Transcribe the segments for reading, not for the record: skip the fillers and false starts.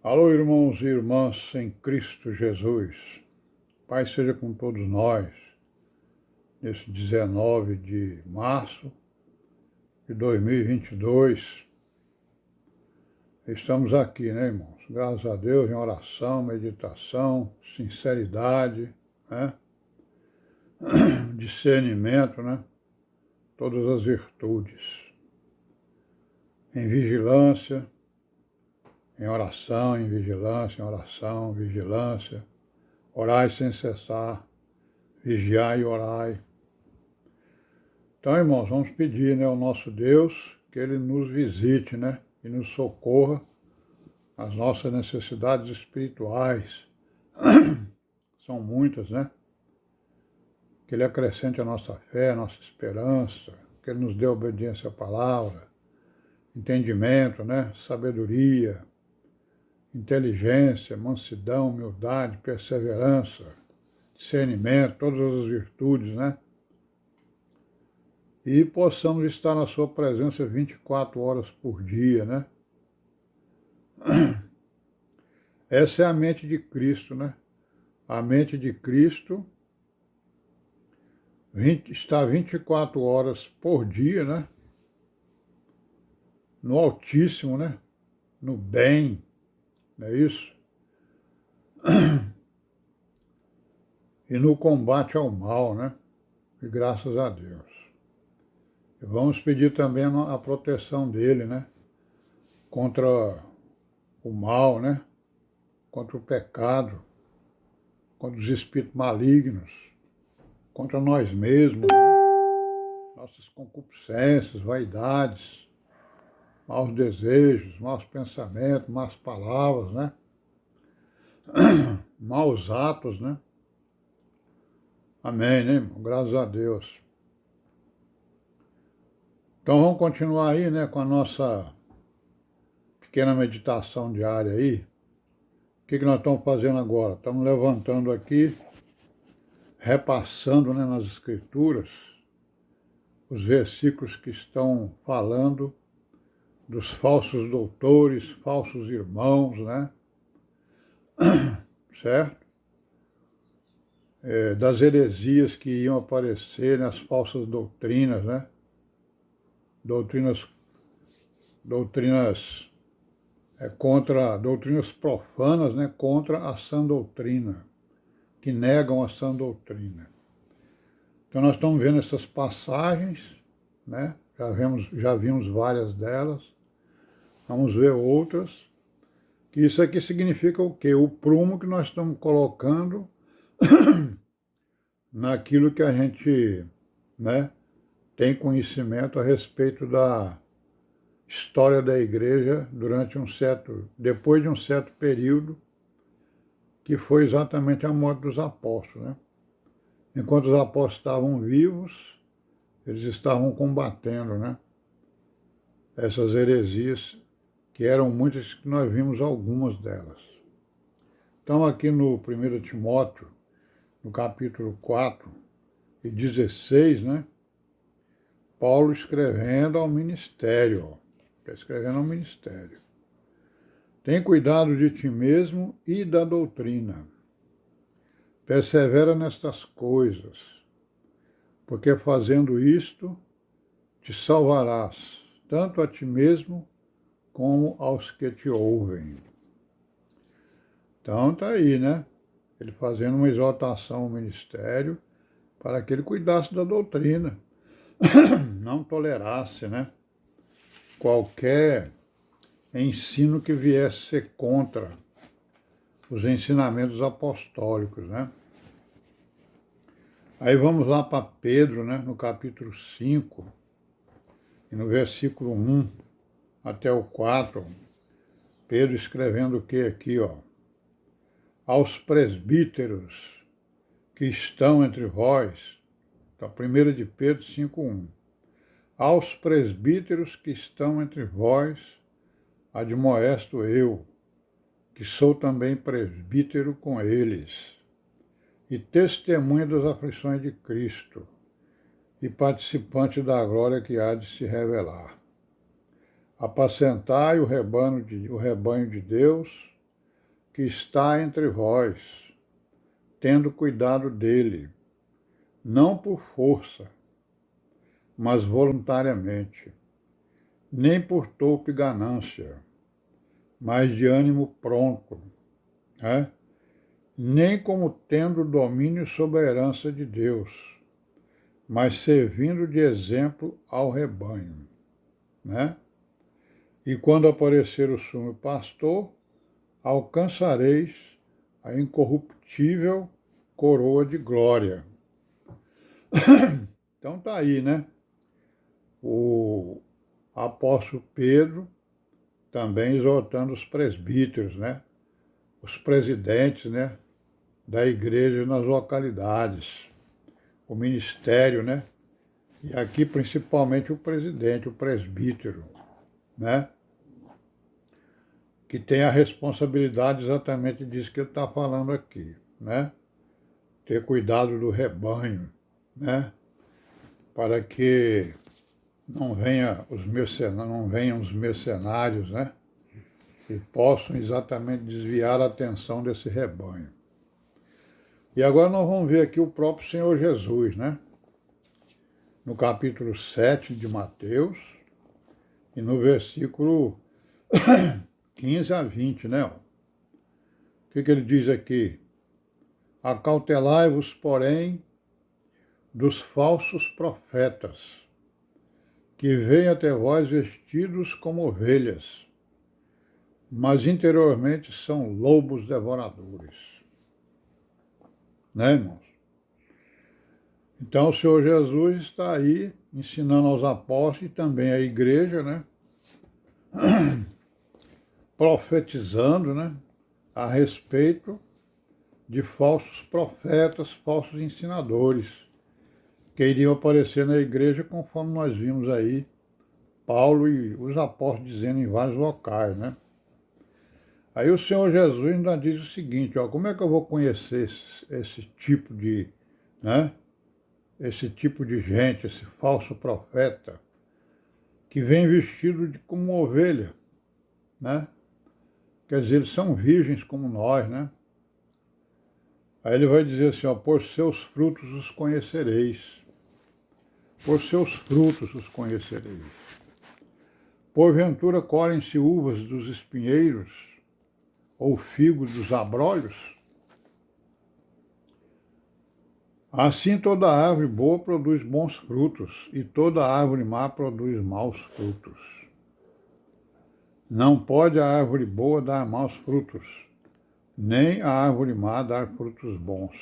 Alô, irmãos e irmãs em Cristo Jesus. Paz seja com todos nós, nesse 19 de março de 2022. Estamos aqui, né, irmãos? Graças a Deus, em oração, meditação, sinceridade, né? Discernimento, né? Todas as virtudes. Em vigilância, em oração, em oração, vigilância. Orai sem cessar, vigiai e orai. Então, irmãos, vamos pedir, né, ao nosso Deus que Ele nos visite, né, e nos socorra as nossas necessidades espirituais. São muitas, né? Que Ele acrescente a nossa fé, a nossa esperança, que Ele nos dê obediência à palavra, entendimento, né, sabedoria, inteligência, mansidão, humildade, perseverança, discernimento, todas as virtudes, né? E possamos estar na sua presença 24 horas por dia, né? Essa é a mente de Cristo, né? A mente de Cristo está 24 horas por dia, né? No Altíssimo, né? No bem, não é isso? E no combate ao mal, né? E graças a Deus. E vamos pedir também a proteção dele, né? Contra o mal, né? Contra o pecado, contra os espíritos malignos, contra nós mesmos, né? Nossas concupiscências, vaidades, maus desejos, maus pensamentos, más palavras, né? Maus atos, né? Amém, né, irmão? Graças a Deus. Então vamos continuar aí, né, com a nossa pequena meditação diária aí. O que nós estamos fazendo agora? Estamos levantando aqui, repassando, né, nas Escrituras, os versículos que estão falando dos falsos doutores, falsos irmãos, né? Certo? Das heresias que iam aparecer nas falsas doutrinas, né? Doutrinas doutrinas profanas, né? Contra a sã doutrina, que negam a sã doutrina. Então nós estamos vendo essas passagens, né? Já vimos várias delas. Vamos ver outras. Que isso aqui significa o quê? O prumo que nós estamos colocando naquilo que a gente, né, tem conhecimento a respeito da história da igreja depois de um certo período, que foi exatamente a morte dos apóstolos, né? Enquanto os apóstolos estavam vivos, eles estavam combatendo, né, essas heresias, que eram muitas, que nós vimos algumas delas. Então aqui no 1 Timóteo, no capítulo 4 e 16, né, Paulo escrevendo ao ministério, está escrevendo ao ministério. Tem cuidado de ti mesmo e da doutrina. Persevera nestas coisas, porque fazendo isto, te salvarás, tanto a ti mesmo como aos que te ouvem. Então está aí, né? Ele fazendo uma exortação ao ministério para que ele cuidasse da doutrina, não tolerasse, né, qualquer ensino que viesse ser contra os ensinamentos apostólicos, né? Aí vamos lá para Pedro, né, no capítulo 5, e no versículo 1 até o 4, Pedro escrevendo o que aqui, ó? Aos presbíteros que estão entre vós, então 1 de Pedro 5:1. Aos presbíteros que estão entre vós, admoesto eu, que sou também presbítero com eles, e testemunha das aflições de Cristo, e participante da glória que há de se revelar. Apacentai o rebanho de Deus que está entre vós, tendo cuidado dele, não por força, mas voluntariamente, nem por torpe ganância, mas de ânimo pronto, né? Nem como tendo domínio sobre a herança de Deus, mas servindo de exemplo ao rebanho, né? E quando aparecer o sumo pastor, alcançareis a incorruptível coroa de glória. Então tá aí, né? O apóstolo Pedro também exortando os presbíteros, né? Os presidentes, né? Da igreja nas localidades, o ministério, né? E aqui principalmente o presidente, o presbítero, né? Que tem a responsabilidade exatamente disso que ele está falando aqui, né? Ter cuidado do rebanho, né? Para que não venham os mercenários, né? E possam exatamente desviar a atenção desse rebanho. E agora nós vamos ver aqui o próprio Senhor Jesus, né? No capítulo 7 de Mateus, e no versículo 15 a 20, né? O que ele diz aqui? Acautelai-vos, porém, dos falsos profetas, que vêm até vós vestidos como ovelhas, mas interiormente são lobos devoradores. Né, irmãos? Então o Senhor Jesus está aí ensinando aos apóstolos e também à igreja, né? Profetizando, né? A respeito de falsos profetas, falsos ensinadores, que iriam aparecer na igreja, conforme nós vimos aí Paulo e os apóstolos dizendo em vários locais, né? Aí o Senhor Jesus ainda diz o seguinte, ó, como é que eu vou conhecer esse tipo de, né? Esse tipo de gente, esse falso profeta, que vem vestido como ovelha, né? Quer dizer, eles são virgens como nós, né? Aí ele vai dizer assim, ó, por seus frutos os conhecereis. Por seus frutos os conhecereis. Porventura colhem-se uvas dos espinheiros ou figos dos abrolhos? Assim toda árvore boa produz bons frutos, e toda árvore má produz maus frutos. Não pode a árvore boa dar maus frutos, nem a árvore má dar frutos bons.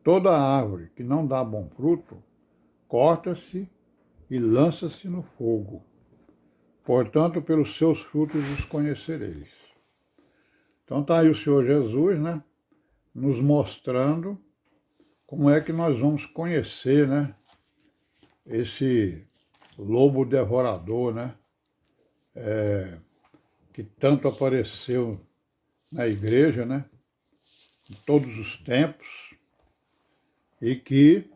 Toda árvore que não dá bom fruto, corta-se e lança-se no fogo. Portanto, pelos seus frutos os conhecereis. Então está aí o Senhor Jesus, né, nos mostrando como é que nós vamos conhecer, né, esse lobo devorador, né, que tanto apareceu na igreja, né, em todos os tempos, e que,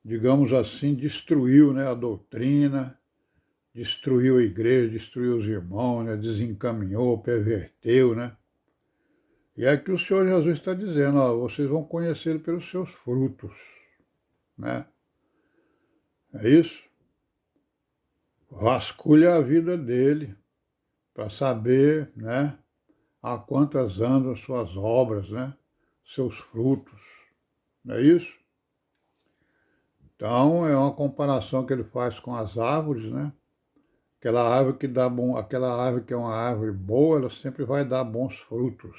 digamos assim, destruiu, né, a doutrina, destruiu a igreja, destruiu os irmãos, né, desencaminhou, perverteu, né. E é que o Senhor Jesus está dizendo, ó, vocês vão conhecê-lo pelos seus frutos, né. É isso? Vasculha a vida dele para saber, né, a quantas andam suas obras, né, seus frutos. Não é isso? Então, é uma comparação que ele faz com as árvores, né? Aquela árvore que dá bom, aquela árvore que é uma árvore boa, ela sempre vai dar bons frutos.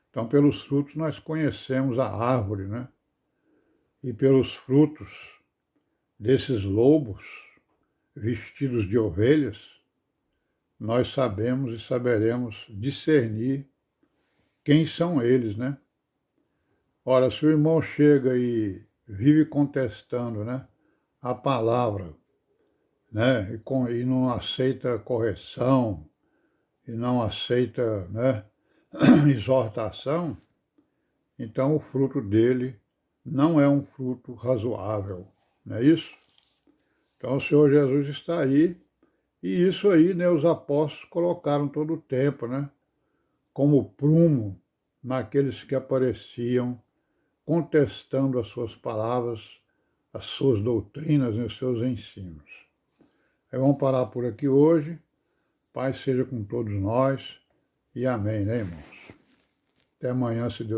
Então, pelos frutos nós conhecemos a árvore, né? E pelos frutos desses lobos vestidos de ovelhas, nós sabemos e saberemos discernir quem são eles, né? Ora, se o irmão chega e vive contestando, né, a palavra, né, e não aceita correção, e não aceita, né, exortação, então o fruto dele não é um fruto razoável, não é isso? Então o Senhor Jesus está aí, e isso aí, né, os apóstolos colocaram todo o tempo, né, como prumo naqueles que apareciam contestando as suas palavras, as suas doutrinas e os seus ensinos. Vamos parar por aqui hoje. Paz seja com todos nós e amém, né, irmãos? Até amanhã, se Deus